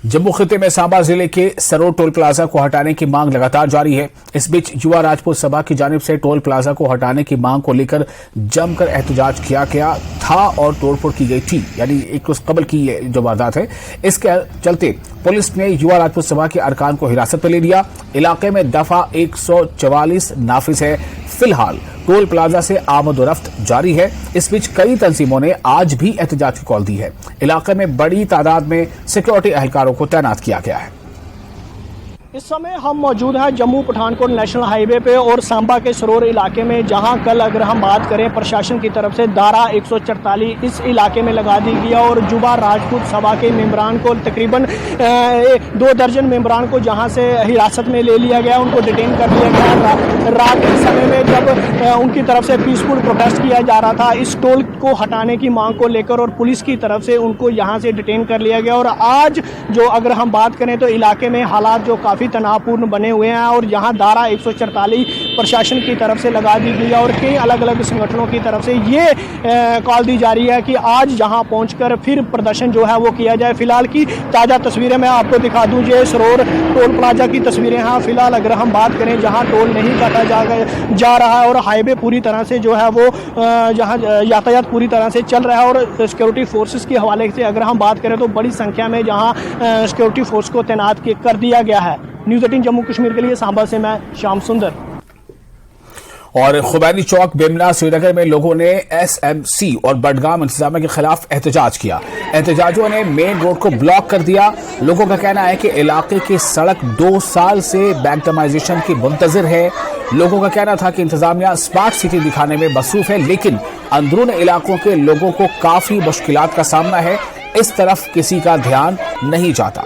जम्मू खिते में सांबा जिले के सरोड टोल प्लाजा को हटाने की मांग लगातार जारी है। इस बीच युवा राजपूत सभा की जानिब से टोल प्लाजा को हटाने की मांग को लेकर जमकर एहतजाज किया गया था और तोड़फोड़ की गई थी। यानी एक रोज कबल की ये जो वारदात है, इसके चलते पुलिस ने युवा राजपूत सभा के अरकान को हिरासत में ले लिया। इलाके में दफा 144 नाफिज है। फिलहाल टोल प्लाजा से आमदोरफ्त जारी है। इस बीच कई तंजीमों ने आज भी एहतजाज की कॉल दी है। इलाके में बड़ी तादाद में सिक्योरिटी एहलकारों को तैनात किया गया है। इस समय हम मौजूद हैं जम्मू पठानकोट नेशनल हाईवे पे और सांबा के सरोर इलाके में, जहां कल अगर हम बात करें प्रशासन की तरफ से धारा 144 इस इलाके में लगा दी गई और युवा राजपूत सभा के मेंबरान को तकरीबन 2 दर्जन मेंबरान को जहां से हिरासत में ले लिया गया, उनको डिटेन कर लिया गया। रात के समय में जब उनकी तरफ से पीसफुल प्रोटेस्ट किया जा रहा था इस टोल को हटाने की मांग को लेकर, और पुलिस की तरफ से उनको यहाँ से डिटेन कर लिया गया। और आज जो अगर हम बात करें तो इलाके में हालात जो काफ़ी तनावपूर्ण बने हुए हैं और यहाँ धारा 144 प्रशासन की तरफ से लगा दी गई है और कई अलग अलग संगठनों की तरफ से ये कॉल दी जा रही है कि आज यहाँ पहुंचकर फिर प्रदर्शन जो है वो किया जाए। फिलहाल की ताज़ा तस्वीरें मैं आपको दिखा दूं, ये सरोर टोल प्लाजा की तस्वीरें हैं। फिलहाल अगर हम बात करें जहाँ टोल नहीं काटा जा रहा है और हाईवे पूरी तरह से जो है वो जहाँ यातायात पूरी तरह से चल रहा है और सिक्योरिटी फोर्सेस के हवाले से अगर हम बात करें तो बड़ी संख्या में जहाँ सिक्योरिटी फोर्स को तैनात कर दिया गया है। न्यूज़ 18 जम्मू कश्मीर के लिए सांबा से मैं श्याम सुंदर। और खुबैनी चौक बेमना श्रीनगर में लोगों ने एसएमसी और बडगाम इंतजामिया के खिलाफ एहतजाज किया। एहतजाजियों ने मेन रोड को ब्लॉक कर दिया। लोगों का कहना है कि इलाके की सड़क 2 साल से बैंकटमाइजेशन की मुंतजिर है। लोगों का कहना था कि इंतजामिया स्मार्ट सिटी दिखाने में मसरूफ है, लेकिन अंदरून इलाकों के लोगों को काफी मुश्किलात का सामना है। इस तरफ किसी का ध्यान नहीं जाता।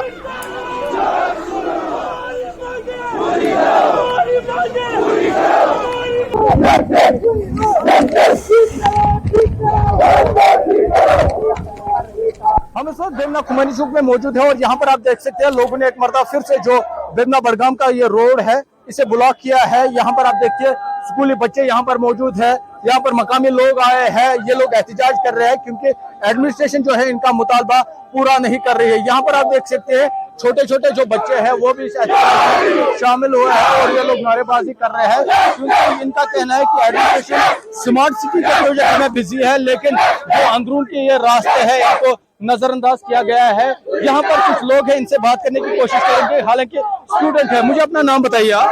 हम इस वक्त बेमना खुमैनी चौक में मौजूद है और यहाँ पर आप देख सकते हैं लोगों ने एक मरतबा फिर से जो बेमना बडगाम का ये रोड है इसे ब्लॉक किया है। यहाँ पर आप देखिए स्कूली बच्चे यहाँ पर मौजूद है, यहाँ पर मकामी लोग आए हैं। ये लोग एहतजाज कर रहे हैं क्योंकि एडमिनिस्ट्रेशन जो है इनका मुतालबा पूरा नहीं कर रही है। यहाँ पर आप देख सकते हैं छोटे छोटे जो बच्चे हैं वो भी इस एहतजाज में शामिल हुए हैं और ये लोग नारेबाजी कर रहे हैं क्योंकि इनका कहना है कि एडमिनिस्ट्रेशन स्मार्ट सिटी के प्रोजेक्ट में बिजी है, लेकिन जो अंदरून के ये रास्ते हैं इनको नजरअंदाज किया गया है। यहाँ पर कुछ लोग हैं, इनसे बात करने की कोशिश करेंगे, हालांकि स्टूडेंट है। मुझे अपना नाम बताइए आप।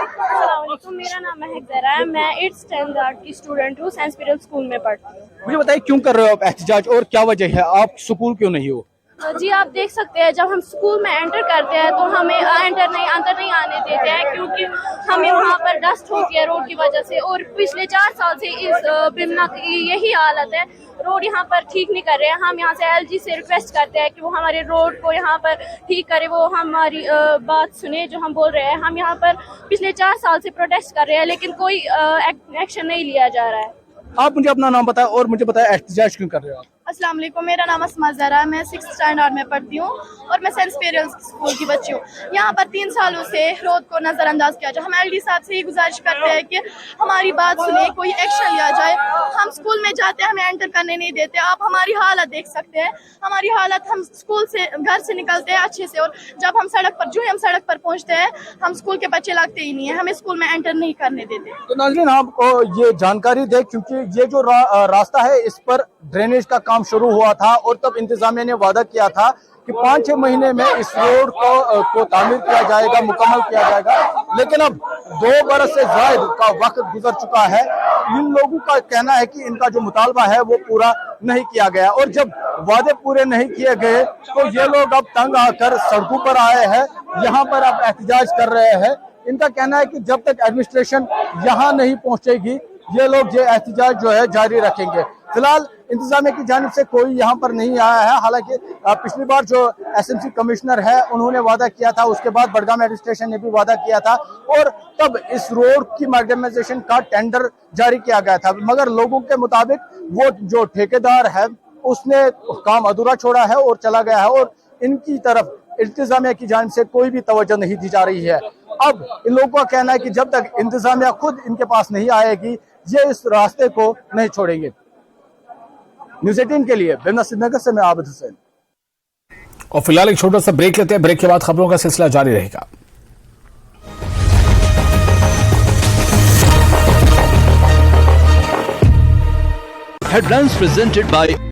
मेरा नाम महक जरा है, मैं 8th स्टैंडर्ड की स्टूडेंट हूँ, सेंट पीटर्स स्कूल में पढ़ती हूँ। मुझे बताइए क्यों कर रहे हो आप एहतजाज और क्या वजह है, आप स्कूल क्यों नहीं हो? जी आप देख सकते हैं जब हम स्कूल में एंटर करते हैं तो हमें अंदर नहीं आने देते हैं क्योंकि हमें वहाँ पर डस्ट होती है रोड की वजह से। और पिछले 4 साल से इस बिमना की यही हालत है, रोड यहाँ पर ठीक नहीं कर रहे हैं। हम यहाँ से एलजी से रिक्वेस्ट करते हैं कि वो हमारे रोड को यहाँ पर ठीक करे, वो हमारी बात सुने जो हम बोल रहे हैं। हम यहाँ पर पिछले 4 साल से प्रोटेस्ट कर रहे हैं लेकिन कोई एक्शन नहीं लिया जा रहा है। आप मुझे अपना नाम बताएं और मुझे बताएं एहतजाज क्यों कर रहे हो आप? अस्सलाम वालेकुम, मेरा नाम अस्मा ज़रा है, मैं 6th स्टैंडर्ड में पढ़ती हूँ और मैं सेंट पेरेंट्स स्कूल की बच्ची हूँ। यहाँ पर 3 सालों से रोड को नज़रअंदाज किया जाए। हम एलडी साहब से ये गुजारिश करते हैं कि हमारी बात सुने, कोई एक्शन लिया जाए। हम स्कूल में जाते हैं, हमें एंटर करने नहीं देते। आप हमारी हालत देख सकते हैं, हमारी हालत, हम स्कूल से घर से निकलते हैं अच्छे से और जब हम सड़क पर हम सड़क पर पहुँचते हैं हम स्कूल के बच्चे लगते ही नहीं है, हमें स्कूल में एंटर नहीं करने देते। तो नाज़रीन आपको ये जानकारी दे क्योंकि ये जो रास्ता है इस पर ड्रेनेज का काम शुरू हुआ था और तब इंतजामिया ने वादा किया था कि 5-6 महीने में इस रोड को तामीर किया जाएगा, मुकम्मल किया जाएगा, लेकिन अब 2 बरस से ज़ायद का वक्त गुजर चुका है। इन लोगों का कहना है कि इनका जो मुतालबा है वो पूरा नहीं किया गया और जब वादे पूरे नहीं किए गए तो ये लोग अब तंग आकर सड़कों पर आए हैं, यहाँ पर अब एहतजाज कर रहे हैं। इनका कहना है कि जब तक एडमिनिस्ट्रेशन यहाँ नहीं पहुँचेगी ये लोग ये एहतजाज जो है जारी रखेंगे। फिलहाल इंतजामिया की जानिब से कोई यहाँ पर नहीं आया है। हालांकि पिछली बार जो एसएमसी कमिश्नर है उन्होंने वादा किया था, उसके बाद बडगाम एडमिनिस्ट्रेशन ने भी वादा किया था और तब इस रोड की मैग्नेटाइजेशन का टेंडर जारी किया गया था, मगर लोगों के मुताबिक वो जो ठेकेदार है उसने काम अधूरा छोड़ा है और चला गया है और इनकी तरफ इंतजामिया की जानिब से कोई भी तवज्जो नहीं दी जा रही है। अब इन लोगों का कहना है कि जब तक इंतजामिया खुद इनके पास नहीं आएगी ये इस रास्ते को नहीं छोड़ेंगे। न्यूज़ 18 के लिए बेमना श्रीनगर से मैं आबिद हुसैन। और फिलहाल एक छोटा सा ब्रेक लेते हैं। ब्रेक के बाद खबरों का सिलसिला जारी रहेगा। Headlines presented by